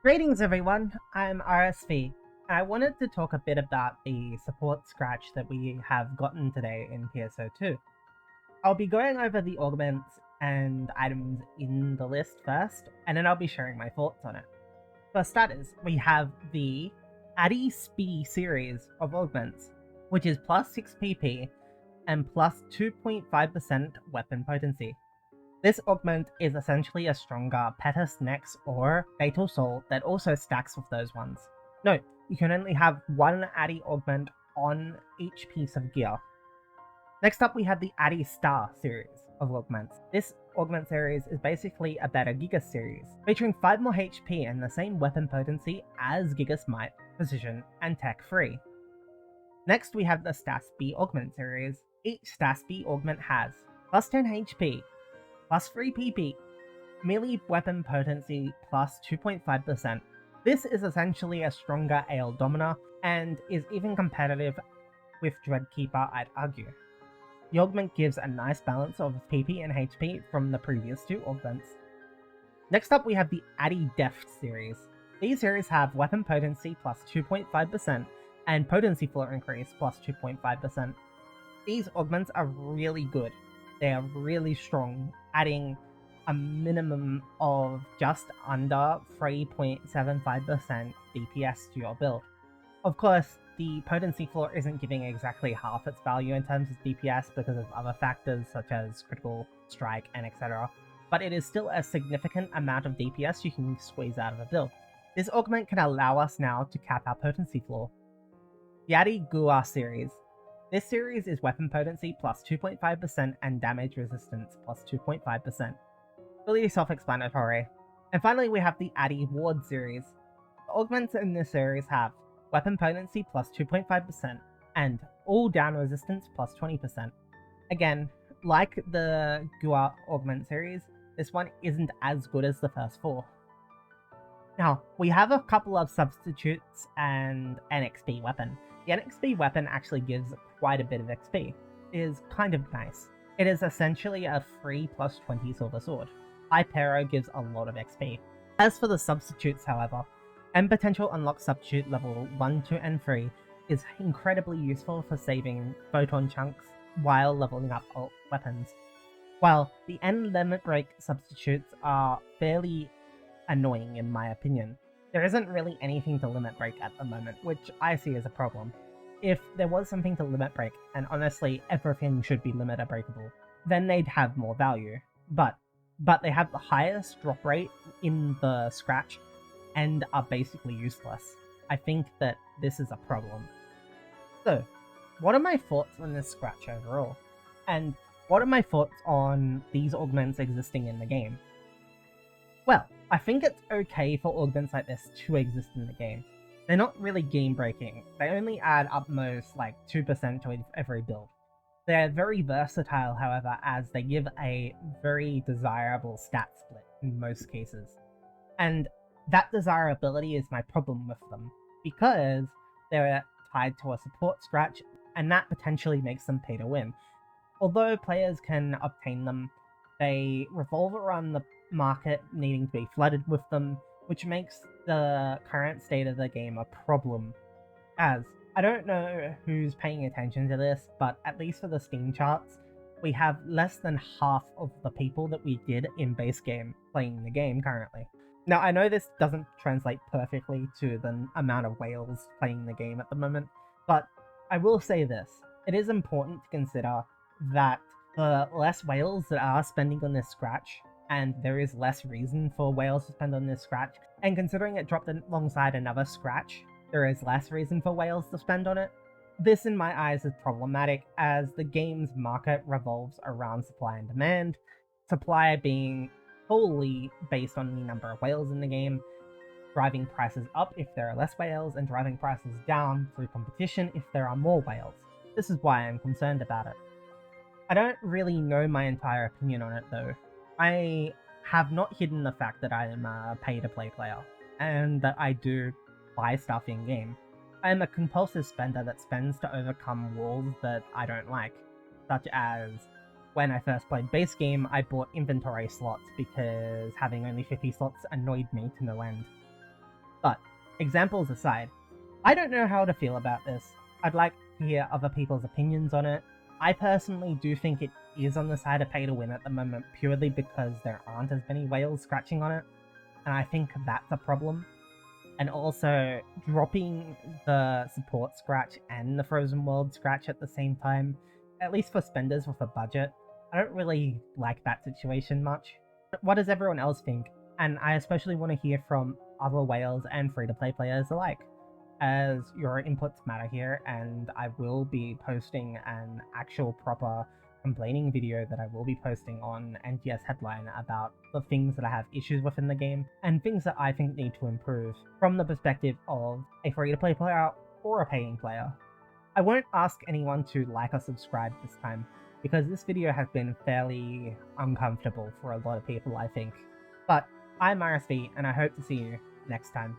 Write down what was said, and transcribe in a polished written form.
Greetings everyone, I'm RSV. I wanted to talk a bit about the support scratch that we have gotten today in Pso2. I'll be going over the augments and items in the list first, and then I'll be sharing my thoughts on it. For starters, we have the Addy Speedy series of augments, which is plus 6 PP and plus 2.5% weapon potency. This augment is essentially a stronger Pso2 Ngs or Fatal Soul that also stacks with those ones. Note, you can only have one Addy augment on each piece of gear. Next up we have the Addy Star series of augments. This augment series is basically a better Gigas series, featuring 5 more HP and the same weapon potency as Gigas Might, Precision, and Tech 3. Next we have the Stas B augment series. Each Stas B augment has plus 10 HP, plus 3 PP, melee weapon potency plus 2.5%. This is essentially a stronger AL Domina, and is even competitive with Dreadkeeper, I'd argue. The augment gives a nice balance of PP and HP from the previous two augments. Next up we have the Addy Deft series. These series have weapon potency plus 2.5% and potency floor increase plus 2.5%. These augments are really good. They are really strong, adding a minimum of just under 3.75% DPS to your build. Of course, the potency floor isn't giving exactly half its value in terms of DPS because of other factors such as critical, strike, and etc., but it is still a significant amount of DPS you can squeeze out of a build. This augment can allow us now to cap our potency floor. The Addy Gua series. This series is weapon potency plus 2.5% and damage resistance plus 2.5%. Really self-explanatory. And finally we have the Addy Ward series. The augments in this series have weapon potency plus 2.5% and all down resistance plus 20%. Again, like the Gua augment series, this one isn't as good as the first four. Now, we have a couple of substitutes and an XP weapon. The NXP weapon actually gives quite a bit of XP. It is kind of nice. It is essentially a free plus 20 silver sword. Hypero gives a lot of XP. As for the substitutes, however, M Potential Unlock Substitute level 1, 2, and 3 is incredibly useful for saving photon chunks while leveling up alt weapons, while the N Limit Break substitutes are fairly annoying in my opinion. There isn't really anything to limit break at the moment, which I see as a problem. If there was something to limit break, and honestly everything should be limiter breakable, then they'd have more value. But they have the highest drop rate in the scratch and are basically useless. I think that this is a problem. So, what are my thoughts on this scratch overall? And what are my thoughts on these augments existing in the game? Well, I think it's okay for augments like this to exist in the game. They're not really game breaking, they only add up most like 2% to every build. They're very versatile, however, as they give a very desirable stat split in most cases. And that desirability is my problem with them, because they're tied to a support scratch, and that potentially makes them pay to win. Although players can obtain them, they revolve around the market needing to be flooded with them, which makes the current state of the game a problem. As, I don't know who's paying attention to this, but at least for the Steam charts, we have less than half of the people that we did in base game playing the game currently. Now, I know this doesn't translate perfectly to the amount of whales playing the game at the moment, but I will say this. It is important to consider that the less whales that are spending on this scratch, and there is less reason for whales to spend on this scratch, and considering it dropped alongside another scratch, there is less reason for whales to spend on it. This in my eyes is problematic, as the game's market revolves around supply and demand, supply being wholly based on the number of whales in the game, driving prices up if there are less whales, and driving prices down through competition if there are more whales. This is why I'm concerned about it. I don't really know my entire opinion on it though. I have not hidden the fact that I am a pay-to-play player, and that I do buy stuff in-game. I am a compulsive spender that spends to overcome walls that I don't like, such as when I first played base game, I bought inventory slots because having only 50 slots annoyed me to no end. But, examples aside, I don't know how to feel about this. I'd like to hear other people's opinions on it. I personally do think it is on the side of pay to win at the moment purely because there aren't as many whales scratching on it, and I think that's a problem. And also, dropping the support scratch and the Frozen World scratch at the same time, at least for spenders with a budget, I don't really like that situation much. What does everyone else think? And I especially want to hear from other whales and free-to-play players alike, as your inputs matter here, and I will be posting an actual proper complaining video that I will be posting on NGS Headline about the things that I have issues with in the game, and things that I think need to improve from the perspective of a free-to-play player or a paying player. I won't ask anyone to like or subscribe this time, because this video has been fairly uncomfortable for a lot of people, I think. But I'm RSV, and I hope to see you next time.